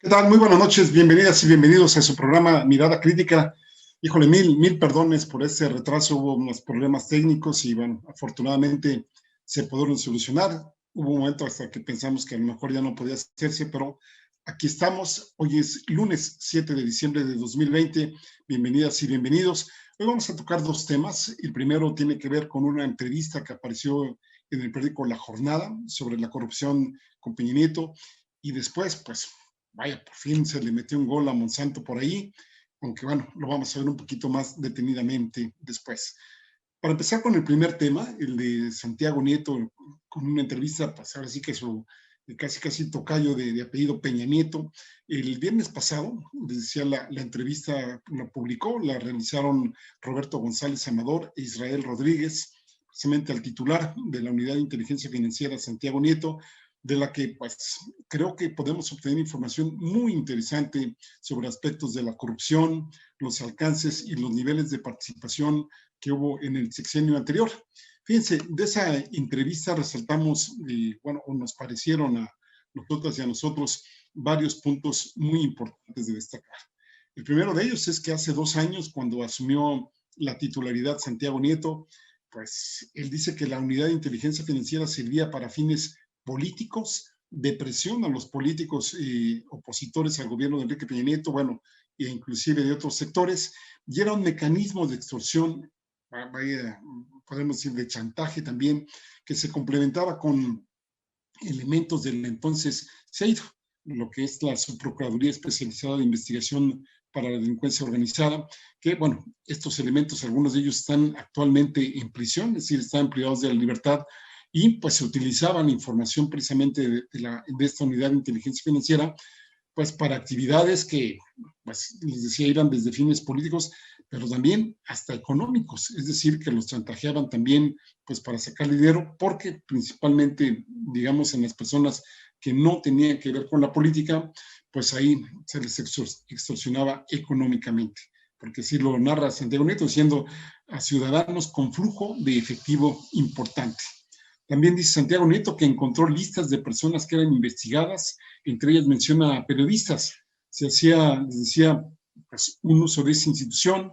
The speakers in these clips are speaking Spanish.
¿Qué tal? Muy buenas noches, bienvenidas y bienvenidos a su programa Mirada Crítica. Híjole, mil perdones por este retraso, hubo unos problemas técnicos y bueno, afortunadamente se pudieron solucionar. Hubo un momento hasta que pensamos que a lo mejor ya no podía hacerse, pero aquí estamos. Hoy es lunes 7 de diciembre de 2020. Bienvenidas y bienvenidos. Hoy vamos a tocar dos temas. El primero tiene que ver con una entrevista que apareció en el periódico La Jornada sobre la corrupción con Peña Nieto. Y después, pues, vaya, por fin se le metió un gol a Monsanto por ahí, aunque bueno, lo vamos a ver un poquito más detenidamente después. Para empezar con el primer tema, el de Santiago Nieto, con una entrevista, pues ahora sí que su casi tocayo de apellido Peña Nieto. El viernes pasado, les decía, la entrevista la publicó, la realizaron Roberto González Amador e Israel Rodríguez, precisamente al titular de la Unidad de Inteligencia Financiera, Santiago Nieto, de la que pues creo que podemos obtener información muy interesante sobre aspectos de la corrupción, los alcances y los niveles de participación que hubo en el sexenio anterior. Fíjense, de esa entrevista resaltamos, bueno, o nos parecieron a nosotras y a nosotros varios puntos muy importantes de destacar. El primero de ellos es que hace 2 años, cuando asumió la titularidad Santiago Nieto, pues él dice que la Unidad de Inteligencia Financiera servía para fines políticos, de presión a los políticos opositores al gobierno de Enrique Peña Nieto, bueno, e inclusive de otros sectores, y era un mecanismo de extorsión, podemos decir de chantaje también, que se complementaba con elementos del entonces CEIDO, lo que es la Subprocuraduría Especializada de Investigación para la Delincuencia Organizada, que, bueno, estos elementos, algunos de ellos están actualmente en prisión, es decir, están privados de la libertad, y pues se utilizaba la información precisamente de esta unidad de inteligencia financiera, pues para actividades que, pues les decía, eran desde fines políticos, pero también hasta económicos, es decir, que los chantajeaban también pues para sacar dinero, porque principalmente, digamos, en las personas que no tenían que ver con la política, pues ahí se les extorsionaba económicamente, porque así lo narra Santiago Nieto, diciendo a ciudadanos con flujo de efectivo importante. También dice Santiago Nieto que encontró listas de personas que eran investigadas, entre ellas menciona a periodistas. Se hacía, les decía, pues, un uso de esa institución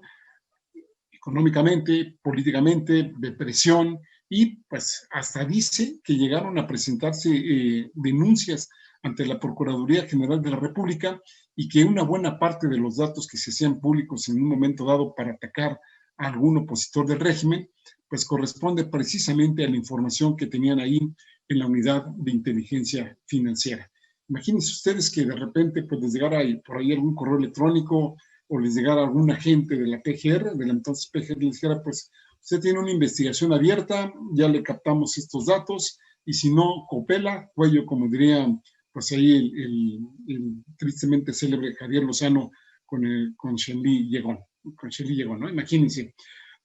económicamente, políticamente, de presión, y pues hasta dice que llegaron a presentarse denuncias ante la Procuraduría General de la República y que una buena parte de los datos que se hacían públicos en un momento dado para atacar a algún opositor del régimen, pues corresponde precisamente a la información que tenían ahí en la unidad de inteligencia financiera. Imagínense ustedes que de repente pues les llegara por ahí algún correo electrónico o les llegara algún agente de la PGR, de la entonces PGR, les dijera, pues usted tiene una investigación abierta, ya le captamos estos datos, y si no, copela, cuello, como diría pues ahí el tristemente célebre Javier Lozano con Shenli Llegón, ¿no? Imagínense.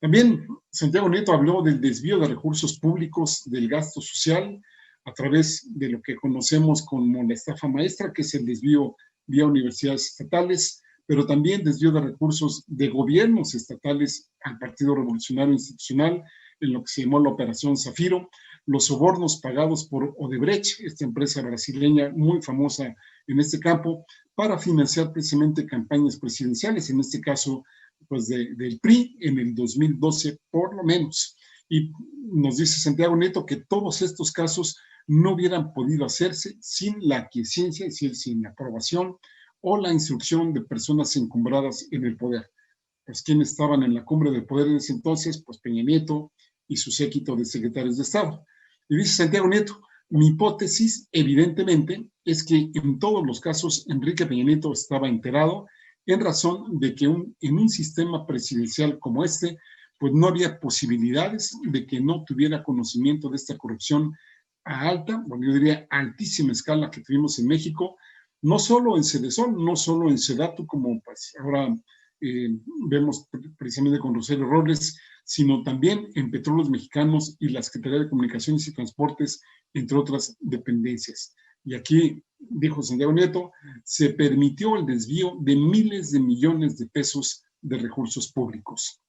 También Santiago Nieto habló del desvío de recursos públicos del gasto social a través de lo que conocemos como la estafa maestra, que es el desvío vía universidades estatales, pero también desvío de recursos de gobiernos estatales al Partido Revolucionario Institucional, en lo que se llamó la Operación Zafiro, los sobornos pagados por Odebrecht, esta empresa brasileña muy famosa en este campo, para financiar precisamente campañas presidenciales, en este caso pues del PRI en el 2012 por lo menos. Y nos dice Santiago Nieto que todos estos casos no hubieran podido hacerse sin la aquiescencia, es decir, sin la aprobación o la instrucción de personas encumbradas en el poder. Pues quienes estaban en la cumbre del poder en ese entonces, pues Peña Nieto y su séquito de secretarios de Estado. Y dice Santiago Nieto, mi hipótesis, evidentemente, es que en todos los casos Enrique Peña Nieto estaba enterado, en razón de que en un sistema presidencial como este, pues no había posibilidades de que no tuviera conocimiento de esta corrupción a alta, bueno, yo diría altísima escala que tuvimos en México, no solo en Sedesol, no solo en Sedatu, como pues ahora vemos precisamente con Rosario Robles, sino también en Petróleos Mexicanos y la Secretaría de Comunicaciones y Transportes, entre otras dependencias. Y aquí, dijo Santiago Nieto, se permitió el desvío de miles de millones de pesos de recursos públicos.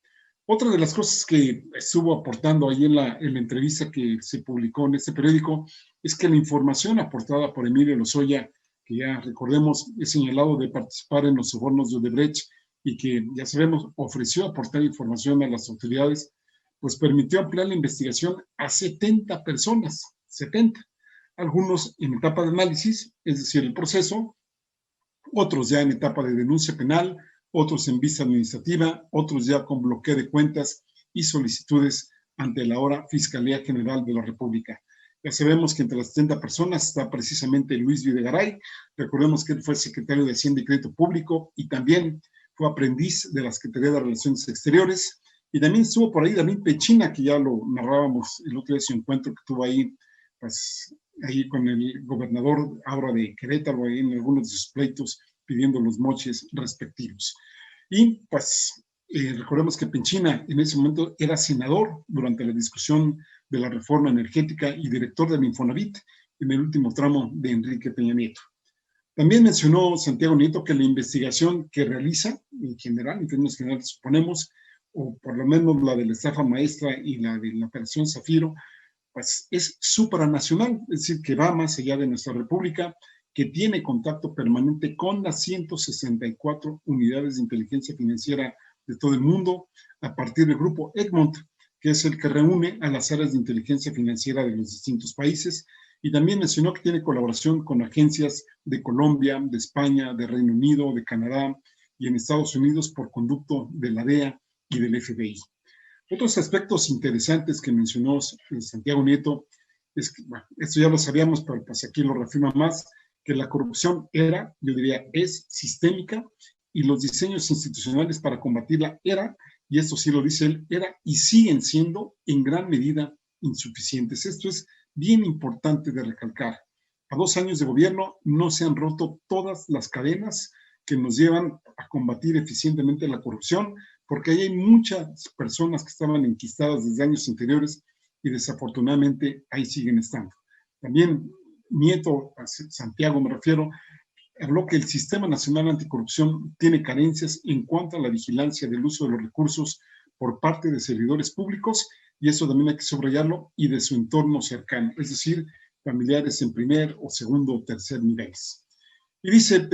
Otra de las cosas que estuvo aportando ahí en la entrevista que se publicó en este periódico es que la información aportada por Emilio Lozoya, que ya recordemos es señalado de participar en los sobornos de Odebrecht y que ya sabemos ofreció aportar información a las autoridades, pues permitió ampliar la investigación a 70 personas, 70, algunos en etapa de análisis, es decir, el proceso, otros ya en etapa de denuncia penal, otros en vista administrativa, otros ya con bloqueo de cuentas y solicitudes ante la ahora Fiscalía General de la República. Ya sabemos que entre las 70 personas está precisamente Luis Videgaray. Recordemos que él fue secretario de Hacienda y Crédito Público y también fue aprendiz de la Secretaría de Relaciones Exteriores. Y también estuvo por ahí David Pechina, que ya lo narrábamos el otro día, su encuentro que tuvo ahí, pues, ahí con el gobernador ahora de Querétaro, ahí en algunos de sus pleitos, pidiendo los moches respectivos. Y pues recordemos que Pechina en ese momento era senador durante la discusión de la reforma energética y director del Infonavit en el último tramo de Enrique Peña Nieto. También mencionó Santiago Nieto que la investigación que realiza, en general, en términos generales, suponemos, o por lo menos la de la estafa maestra y la de la operación Zafiro, pues es supranacional, es decir, que va más allá de nuestra república, que tiene contacto permanente con las 164 unidades de inteligencia financiera de todo el mundo, a partir del grupo Egmont, que es el que reúne a las áreas de inteligencia financiera de los distintos países, y también mencionó que tiene colaboración con agencias de Colombia, de España, de Reino Unido, de Canadá y en Estados Unidos por conducto de la DEA y del FBI. Otros aspectos interesantes que mencionó Santiago Nieto es que, bueno, esto ya lo sabíamos, pero pues aquí lo reafirma más, que la corrupción era, yo diría, es sistémica y los diseños institucionales para combatirla era, y esto sí lo dice él, era y siguen siendo en gran medida insuficientes. Esto es bien importante de recalcar. A 2 años de gobierno no se han roto todas las cadenas que nos llevan a combatir eficientemente la corrupción, porque ahí hay muchas personas que estaban enquistadas desde años anteriores y desafortunadamente ahí siguen estando. También Nieto, Santiago me refiero, habló que el Sistema Nacional Anticorrupción tiene carencias en cuanto a la vigilancia del uso de los recursos por parte de servidores públicos, y eso también hay que subrayarlo, y de su entorno cercano, es decir, familiares en primer o segundo o tercer niveles. Y dice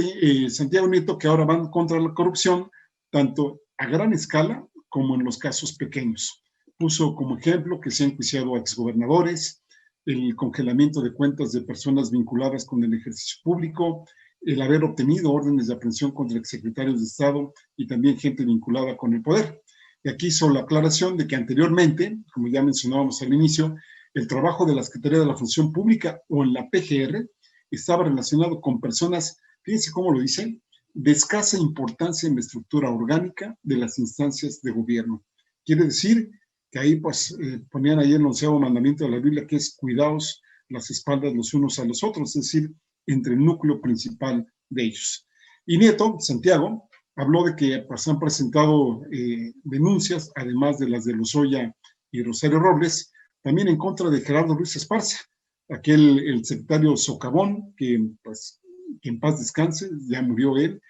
Santiago Nieto que ahora van contra la corrupción, tanto a gran escala como en los casos pequeños. Puso como ejemplo que se han enjuiciado a exgobernadores, el congelamiento de cuentas de personas vinculadas con el ejercicio público, el haber obtenido órdenes de aprehensión contra exsecretarios de Estado y también gente vinculada con el poder. Y aquí hizo la aclaración de que anteriormente, como ya mencionábamos al inicio, el trabajo de la Secretaría de la Función Pública o en la PGR estaba relacionado con personas, fíjense cómo lo dicen, de escasa importancia en la estructura orgánica de las instancias de gobierno. Quiere decir que ahí pues ponían ahí el 11º mandamiento de la Biblia, que es cuidaos las espaldas los unos a los otros, es decir, entre el núcleo principal de ellos. Y Nieto, Santiago, habló de que pues, han presentado denuncias, además de las de Lozoya y Rosario Robles, también en contra de Gerardo Ruiz Esparza, el secretario Socavón, que pues que en paz descanse, ya murió él,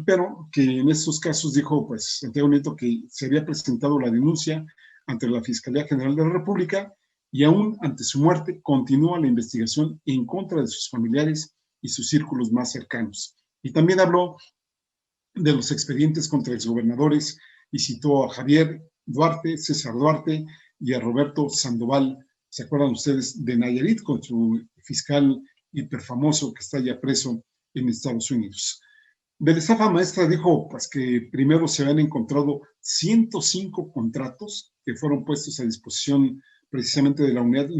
pero que en estos casos dijo pues Santiago Nieto que se había presentado la denuncia ante la Fiscalía General de la República y aún ante su muerte continúa la investigación en contra de sus familiares y sus círculos más cercanos. Y también habló de los expedientes contra exgobernadores y citó a Javier Duarte, César Duarte y a Roberto Sandoval, ¿se acuerdan ustedes? De Nayarit, con su fiscal hiperfamoso que está ya preso en Estados Unidos. De la estafa maestra dijo pues, que primero se habían encontrado 105 contratos que fueron puestos a disposición precisamente de la Unidad de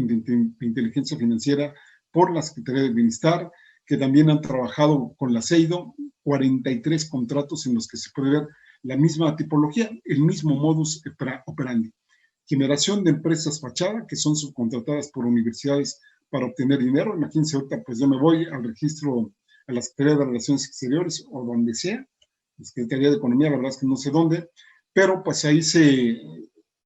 Inteligencia Financiera por la Secretaría del Bienestar, que también han trabajado con la CEIDO, 43 contratos en los que se puede ver la misma tipología, el mismo modus operandi. Generación de empresas fachada que son subcontratadas por universidades para obtener dinero. Imagínense ahorita, pues yo me voy al registro, a la Secretaría de Relaciones Exteriores o donde sea, la Secretaría de Economía, la verdad es que no sé dónde, pero pues ahí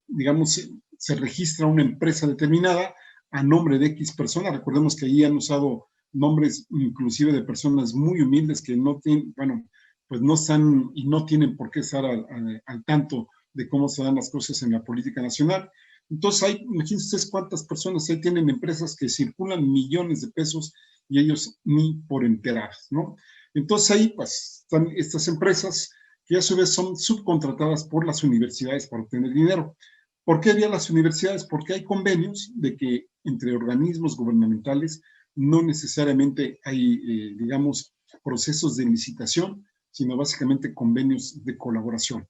digamos, se registra una empresa determinada a nombre de X persona. Recordemos que ahí han usado nombres inclusive de personas muy humildes que no tienen, bueno, pues no están y no tienen por qué estar al tanto de cómo se dan las cosas en la política nacional. Entonces, imagínense ustedes cuántas personas ahí tienen empresas que circulan millones de pesos y ellos ni por enterados, ¿no? Entonces ahí pues están estas empresas que a su vez son subcontratadas por las universidades para obtener dinero. ¿Por qué vía las universidades? Porque hay convenios de que entre organismos gubernamentales no necesariamente hay, digamos, procesos de licitación, sino básicamente convenios de colaboración.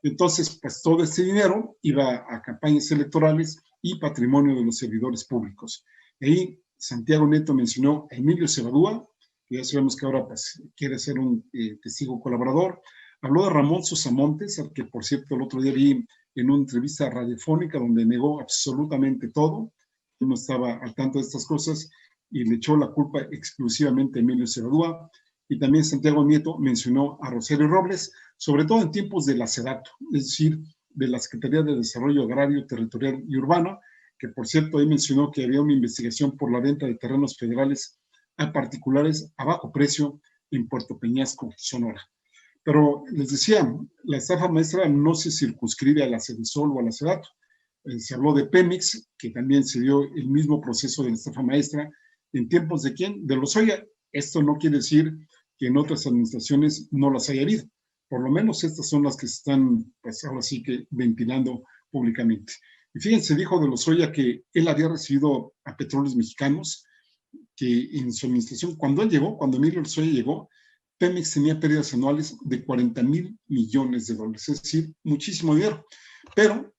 Entonces, pues todo este dinero iba a campañas electorales y patrimonio de los servidores públicos. Ahí Santiago Nieto mencionó a Emilio Cebadúa, que ya sabemos que ahora pues, quiere ser un testigo colaborador. Habló de Ramón Sosamontes, al que por cierto el otro día vi en una entrevista radiofónica donde negó absolutamente todo. Él no estaba al tanto de estas cosas y le echó la culpa exclusivamente a Emilio Cebadúa. Y también Santiago Nieto mencionó a Rosario Robles, sobre todo en tiempos de la SEDATO, es decir, de la Secretaría de Desarrollo Agrario, Territorial y Urbano, que por cierto ahí mencionó que había una investigación por la venta de terrenos federales a particulares a bajo precio en Puerto Peñasco, Sonora. Pero les decía, la estafa maestra no se circunscribe a la Sedesol o a la SEDATO. Se habló de Pemex, que también se dio el mismo proceso de la estafa maestra. ¿En tiempos de quién? De Lozoya. Esto no quiere decir que en otras administraciones no las haya habido. Por lo menos estas son las que se están, pues ahora sí que ventilando públicamente. Y fíjense, dijo de Lozoya que él había recibido a Petróleos Mexicanos, que en su administración, cuando él llegó, cuando Emilio Lozoya llegó, Pemex tenía pérdidas anuales de 40,000 millones de dólares, es decir, muchísimo dinero. Pero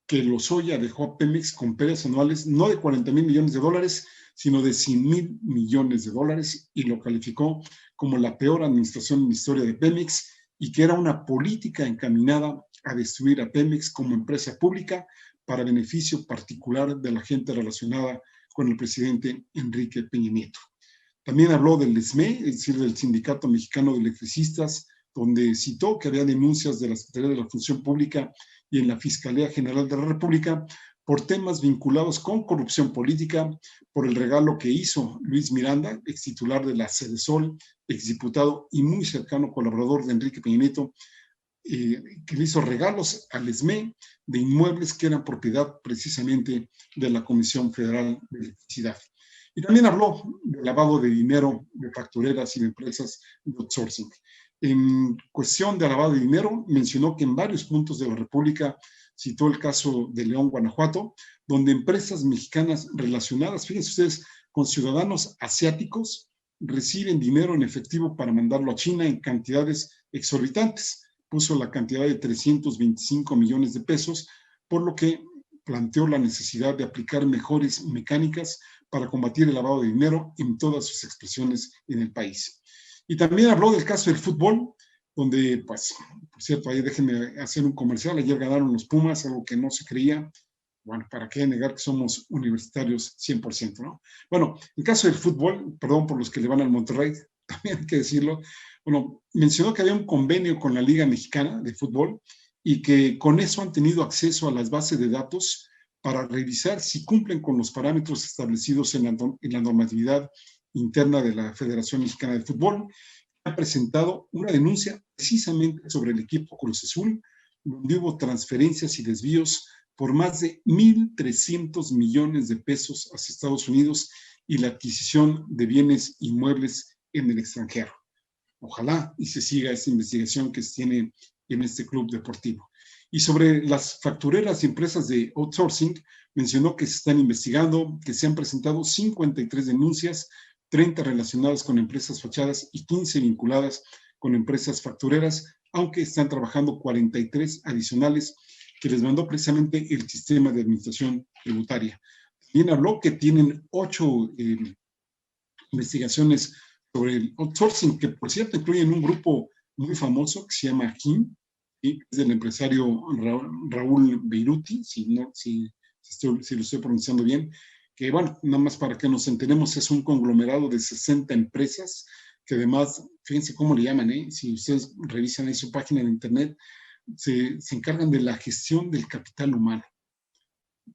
que Lozoya dejó a Pemex con pérdidas anuales no de 40,000 millones de dólares, sino de 100,000 millones de dólares, y lo calificó como la peor administración en la historia de Pemex y que era una política encaminada a destruir a Pemex como empresa pública para beneficio particular de la gente relacionada con el presidente Enrique Peña Nieto. También habló del SME, es decir, del Sindicato Mexicano de Electricistas, donde citó que había denuncias de la Secretaría de la Función Pública y en la Fiscalía General de la República por temas vinculados con corrupción política, por el regalo que hizo Luis Miranda, ex titular de la Sedesol, exdiputado y muy cercano colaborador de Enrique Peña Nieto, que le hizo regalos al SME de inmuebles que eran propiedad precisamente de la Comisión Federal de Electricidad. Y también habló del lavado de dinero de factureras y de empresas de outsourcing. En cuestión de lavado de dinero, mencionó que en varios puntos de la República, citó el caso de León, Guanajuato, donde empresas mexicanas relacionadas, fíjense ustedes, con ciudadanos asiáticos, reciben dinero en efectivo para mandarlo a China en cantidades exorbitantes. Puso la cantidad de 325 millones de pesos, por lo que planteó la necesidad de aplicar mejores mecánicas para combatir el lavado de dinero en todas sus expresiones en el país. Y también habló del caso del fútbol, donde, pues, por cierto, ahí déjenme hacer un comercial, ayer ganaron los Pumas, algo que no se creía. Bueno, ¿para qué negar que somos universitarios 100%, no? Bueno, el caso del fútbol, perdón por los que le van al Monterrey, también hay que decirlo, bueno, mencionó que había un convenio con la Liga Mexicana de Fútbol y que con eso han tenido acceso a las bases de datos para revisar si cumplen con los parámetros establecidos en la normatividad interna de la Federación Mexicana de Fútbol. Ha presentado una denuncia precisamente sobre el equipo Cruz Azul, donde hubo transferencias y desvíos por más de 1,300 millones de pesos hacia Estados Unidos y la adquisición de bienes inmuebles en el extranjero. Ojalá y se siga esta investigación que se tiene en este club deportivo. Y sobre las factureras y empresas de outsourcing, mencionó que se están investigando, que se han presentado 53 denuncias, 30 relacionadas con empresas fachadas y 15 vinculadas con empresas factureras, aunque están trabajando 43 adicionales que les mandó precisamente el sistema de administración tributaria. También habló que tienen 8 investigaciones sobre el outsourcing, que por cierto incluyen un grupo muy famoso que se llama JIM, ¿sí? Es del empresario Raúl Beiruti, si lo estoy pronunciando bien, que bueno, nada más para que nos enteremos, es un conglomerado de 60 empresas, que además, fíjense cómo le llaman, si ustedes revisan ahí su página de internet, se encargan de la gestión del capital humano.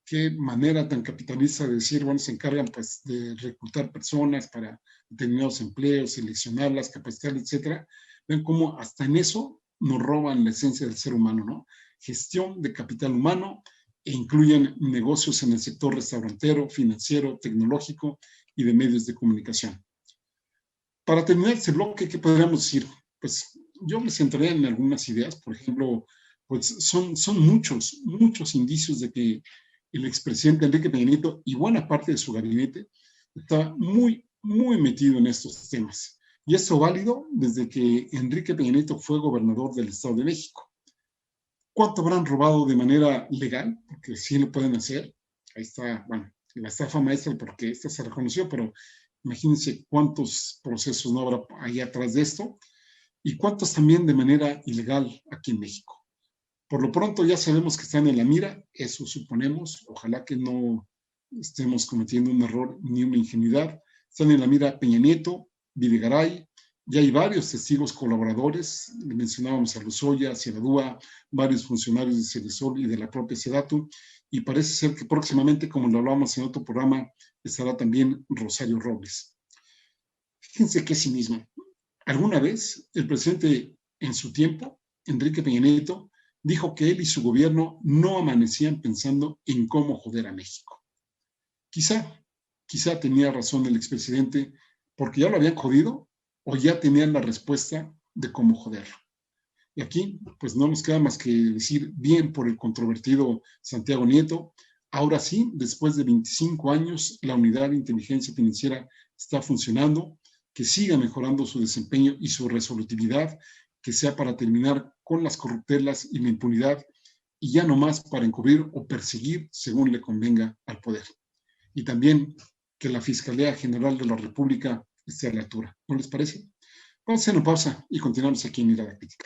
Qué manera tan capitalista de decir, bueno, se encargan pues de reclutar personas para determinados empleos, seleccionarlas, capacitarlas, etcétera. Ven cómo hasta en eso nos roban la esencia del ser humano, ¿no? Gestión de capital humano, e incluyen negocios en el sector restaurantero, financiero, tecnológico y de medios de comunicación. Para terminar este bloque, ¿qué podríamos decir? Pues yo me centraré en algunas ideas. Por ejemplo, pues son muchos indicios de que el expresidente Enrique Peña Nieto y buena parte de su gabinete está muy metido en estos temas. Y esto válido desde que Enrique Peña Nieto fue gobernador del Estado de México. ¿Cuánto habrán robado de manera legal? Porque sí lo pueden hacer. Ahí está, bueno, la estafa maestra porque esta se reconoció, pero imagínense cuántos procesos no habrá ahí atrás de esto y cuántos también de manera ilegal aquí en México. Por lo pronto ya sabemos que están en la mira, eso suponemos, ojalá que no estemos cometiendo un error ni una ingenuidad. Están en la mira Peña Nieto, Videgaray, ya hay varios testigos colaboradores, le mencionábamos a Lozoya, a Cienadúa, varios funcionarios de Cedesol y de la propia Sedatu, y parece ser que próximamente, como lo hablábamos en otro programa, estará también Rosario Robles. Fíjense qué cinismo. Alguna vez el presidente en su tiempo, Enrique Peña Nieto, dijo que él y su gobierno no amanecían pensando en cómo joder a México. Quizá tenía razón el expresidente porque ya lo habían jodido o ya tenían la respuesta de cómo joderlo. Y aquí, pues no nos queda más que decir bien por el controvertido Santiago Nieto. Ahora sí, después de 25 años, la unidad de inteligencia financiera está funcionando, que siga mejorando su desempeño y su resolutividad, que sea para terminar con las corruptelas y la impunidad y ya no más para encubrir o perseguir según le convenga al poder. Y también que la Fiscalía General de la República esté a la altura. ¿No les parece? Vamos a hacer una pausa y continuamos aquí en Mirada Crítica.